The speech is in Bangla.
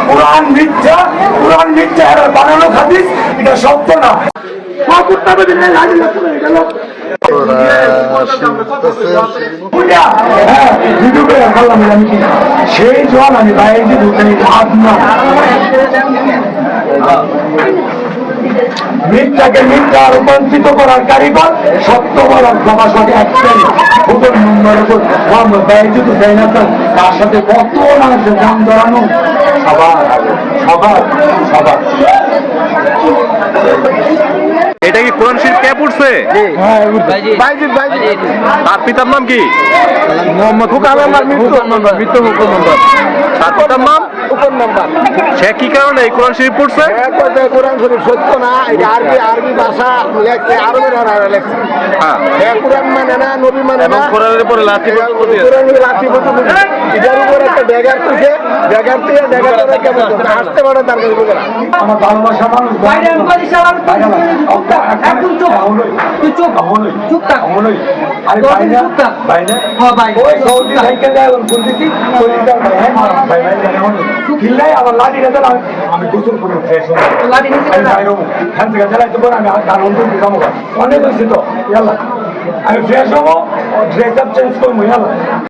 কোরআন মিথ্যা, কোরআন মিথ্যা এর বানানো হাদিস, এটা সত্য না। সেই জল আমি বাইরে মিথ্যাকে মিথ্যা রূপান্তরিত করার কারিগর, সত্য বলার প্রভাষকে একটাই হুকুম নম্বরের উপর মোহাম্মদ বাইজিদ দেয় না। তার সাথে কত না দাম ধরানো সবার সবার সবার। এটা কি কোরআন শরীফ কে পড়ছে? তার পিতার নাম কি? তার পিতার নাম সে কি কারণে এই কোরআন শরীফ পড়ছে? কোরআন শরীফ সত্য না, এটা আরবি আরবি ভাষা লেখছে, আরবের লেখছে। কোরআন মানে না, নবী মানে না, কোরআনের উপরে লাঠি লাঠি এটার উপর একটা ব্যাগার তুলছে, ব্যাগার থেকে ব্যাগার আসতে পারে তার কাছে বোঝে না। আমার ভালোবাসা মানুষ আমার লাঠি আমি গোসল করি, অনেক হয়েছে তো আমি ফ্রেশ হবো, ড্রেস আপ চেঞ্জ করবো।